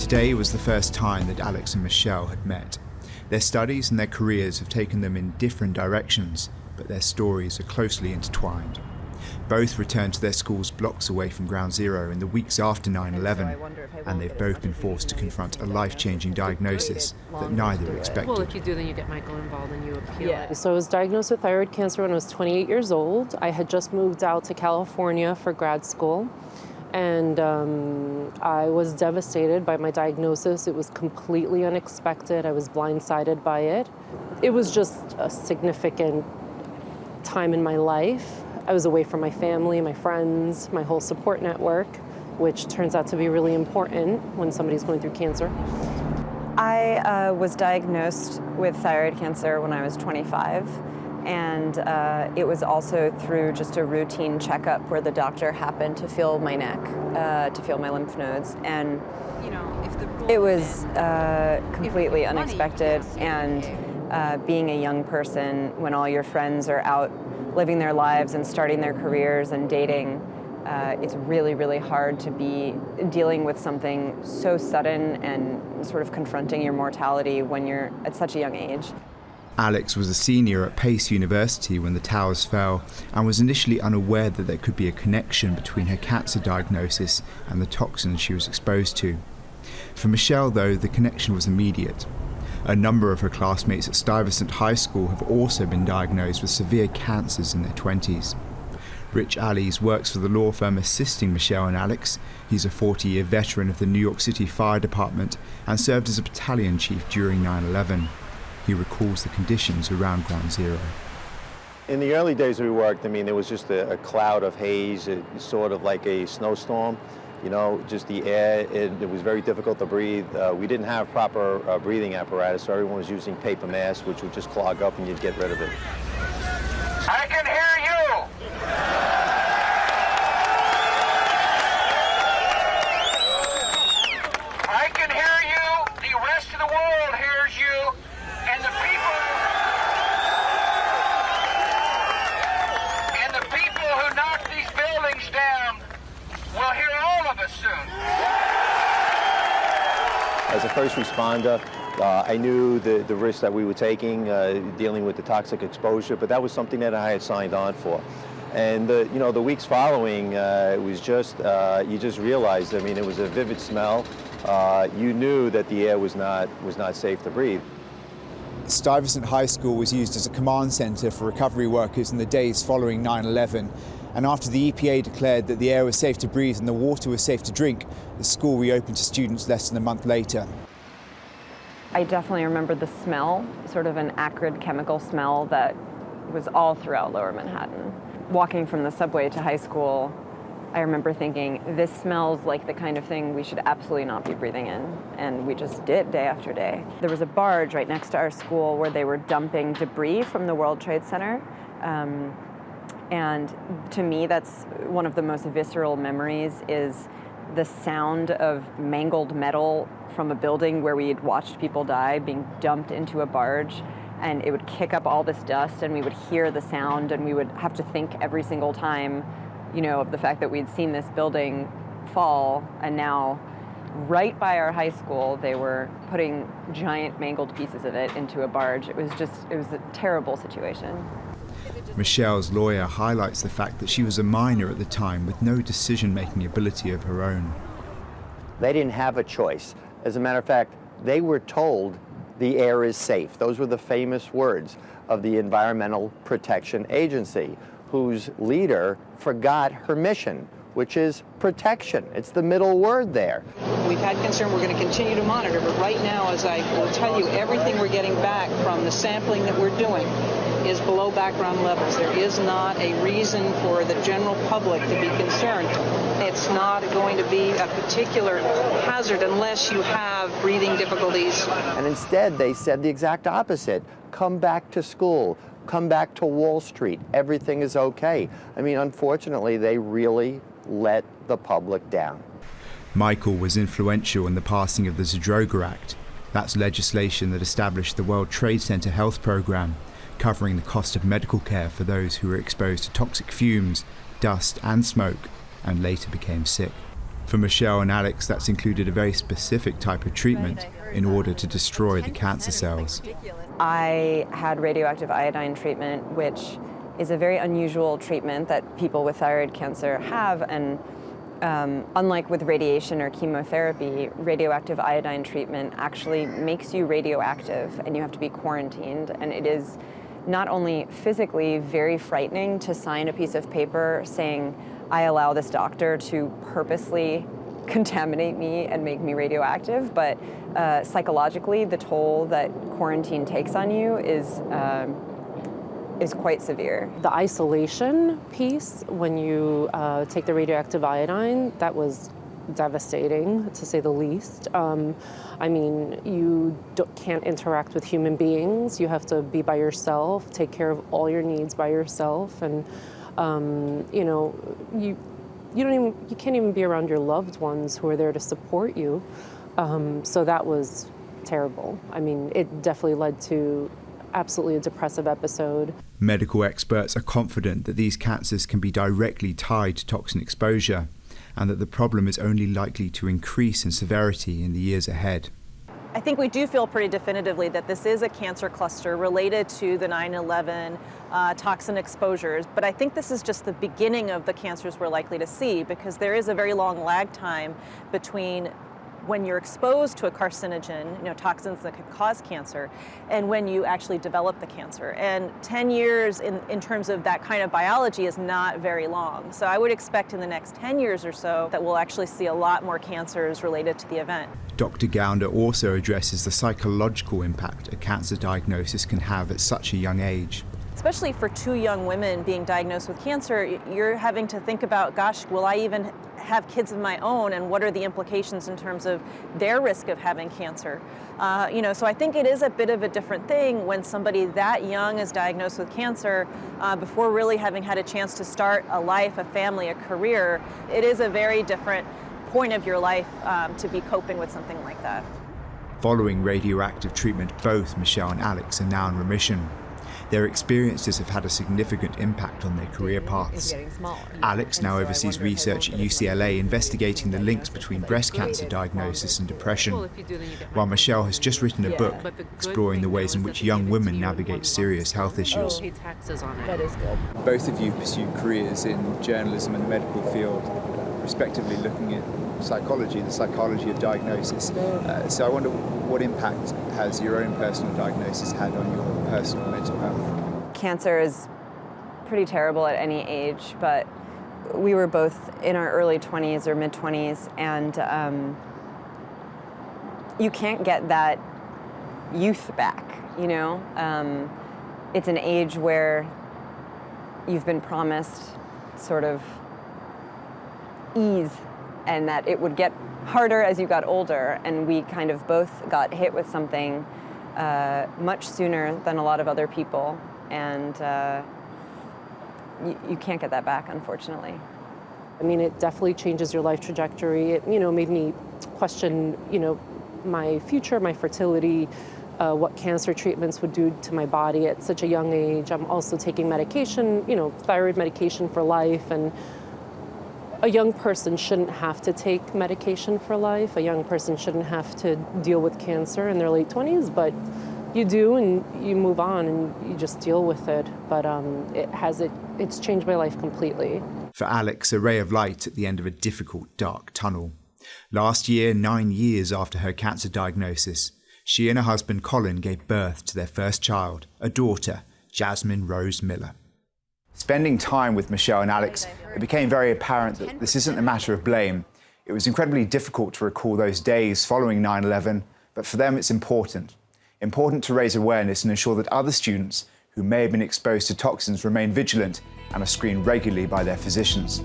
Today was the first time that Alex and Michelle had met. Their studies and their careers have taken them in different directions, but their stories are closely intertwined. Both returned to their schools blocks away from Ground Zero in the weeks after 9/11, and they've both been forced to confront a life-changing diagnosis that neither expected. Well, if you do, then you get Michael involved and you appeal it. So I was diagnosed with thyroid cancer when I was 28 years old. I had just moved out to California for grad school, and I was devastated by my diagnosis. It was completely unexpected. I was blindsided by it. It was just a significant time in my life. I was away from my family, my friends, my whole support network, which turns out to be really important when somebody's going through cancer. I was diagnosed with thyroid cancer when I was 25. And it was also through just a routine checkup where the doctor happened to feel my neck, to feel my lymph nodes. And it was completely unexpected. And being a young person, when all your friends are out living their lives and starting their careers and dating, it's really, really hard to be dealing with something so sudden and sort of confronting your mortality when you're at such a young age. Alex was a senior at Pace University when the towers fell and was initially unaware that there could be a connection between her cancer diagnosis and the toxins she was exposed to. For Michelle, though, the connection was immediate. A number of her classmates at Stuyvesant High School have also been diagnosed with severe cancers in their 20s. Rich Allies works for the law firm assisting Michelle and Alex. He's a 40-year veteran of the New York City Fire Department and served as a battalion chief during 9/11. He recalls the conditions around Ground Zero. In the early days we worked, there was just a cloud of haze, sort of like a snowstorm. Just the air, it was very difficult to breathe. We didn't have proper breathing apparatus, so everyone was using paper masks, which would just clog up and you'd get rid of it. I can hear you! I can hear you! The rest of the world hears you! And the people who knock these buildings down will hear all of us soon. As a first responder, I knew the risk that we were taking, dealing with the toxic exposure, but that was something that I had signed on for. And the weeks following, it was just, you just realized, it was a vivid smell. You knew that the air was not safe to breathe. Stuyvesant High School was used as a command centre for recovery workers in the days following 9/11. And after the EPA declared that the air was safe to breathe and the water was safe to drink, the school reopened to students less than a month later. I definitely remember the smell, sort of an acrid chemical smell that was all throughout Lower Manhattan. Walking from the subway to high school, I remember thinking, this smells like the kind of thing we should absolutely not be breathing in. And we just did day after day. There was a barge right next to our school where they were dumping debris from the World Trade Center. And to me, that's one of the most visceral memories, is the sound of mangled metal from a building where we had watched people die being dumped into a barge. And it would kick up all this dust and we would hear the sound and we would have to think every single time, of the fact that we'd seen this building fall, and now right by our high school, they were putting giant mangled pieces of it into a barge. It was a terrible situation. Michelle's lawyer highlights the fact that she was a minor at the time with no decision-making ability of her own. They didn't have a choice. As a matter of fact, they were told the air is safe. Those were the famous words of the Environmental Protection Agency, whose leader forgot her mission, which is protection. It's the middle word there. We've had concern. We're going to continue to monitor, but right now, as I will tell you, everything we're getting back from the sampling that we're doing is below background levels. There is not a reason for the general public to be concerned. It's not going to be a particular hazard unless you have breathing difficulties. And instead, they said the exact opposite. Come back to school. Come back to Wall Street. Everything is okay. Unfortunately, they really let the public down. Michael was influential in the passing of the Zadroga Act. That's legislation that established the World Trade Center Health Program, covering the cost of medical care for those who were exposed to toxic fumes, dust and smoke, and later became sick. For Michelle and Alex, that's included a very specific type of treatment in order to destroy the cancer cells. I had radioactive iodine treatment, which is a very unusual treatment that people with thyroid cancer have, and unlike with radiation or chemotherapy, radioactive iodine treatment actually makes you radioactive and you have to be quarantined, and it is not only physically very frightening to sign a piece of paper saying, I allow this doctor to purposely contaminate me and make me radioactive, but psychologically, the toll that quarantine takes on you is quite severe. The isolation piece, when you take the radioactive iodine, that was devastating, to say the least. I mean, you can't interact with human beings. You have to be by yourself, take care of all your needs by yourself, and you know, you can't even be around your loved ones who are there to support you. So that was terrible. I mean, it definitely led to absolutely a depressive episode. Medical experts are confident that these cancers can be directly tied to toxin exposure, and that the problem is only likely to increase in severity in the years ahead. I think we do feel pretty definitively that this is a cancer cluster related to the 9/11 toxin exposures, but I think this is just the beginning of the cancers we're likely to see, because there is a very long lag time between when you're exposed to a carcinogen, you know, toxins that could cause cancer, and when you actually develop the cancer. And 10 years in terms of that kind of biology is not very long. So I would expect in the next 10 years or so that we'll actually see a lot more cancers related to the event. Dr. Gounder also addresses the psychological impact a cancer diagnosis can have at such a young age. Especially for two young women being diagnosed with cancer, you're having to think about, gosh, will I even have kids of my own, and what are the implications in terms of their risk of having cancer? You know, so I think it is a bit of a different thing when somebody that young is diagnosed with cancer before really having had a chance to start a life, a family, a career. It is a very different point of your life to be coping with something like that. Following radioactive treatment, both Michelle and Alex are now in remission. Their experiences have had a significant impact on their career paths. Alex now oversees research at UCLA investigating the links between breast cancer diagnosis and depression, while Michelle has just written a book exploring the ways in which young women navigate serious health issues. That is good. Both of you pursued careers in journalism and the medical field, respectively looking at psychology, the psychology of diagnosis. So I wonder, what impact has your own personal diagnosis had on your personal mental health? Cancer is pretty terrible at any age, but we were both in our early 20s or mid-20s, and you can't get that youth back, you know? It's an age where you've been promised sort of ease, and that it would get harder as you got older, and we kind of both got hit with something much sooner than a lot of other people, and you can't get that back, unfortunately. I mean, it definitely changes your life trajectory. It, you know, made me question, you know, my future, my fertility, what cancer treatments would do to my body at such a young age. I'm also taking medication, you know, thyroid medication for life, and a young person shouldn't have to take medication for life. A young person shouldn't have to deal with cancer in their late 20s, but you do, and you move on and you just deal with it. But it's changed my life completely. For Alex, a ray of light at the end of a difficult, dark tunnel. Last year, 9 years after her cancer diagnosis, she and her husband Colin gave birth to their first child, a daughter, Jasmine Rose Miller. Spending time with Michelle and Alex, it became very apparent that this isn't a matter of blame. It was incredibly difficult to recall those days following 9/11, but for them it's important. Important to raise awareness and ensure that other students who may have been exposed to toxins remain vigilant and are screened regularly by their physicians.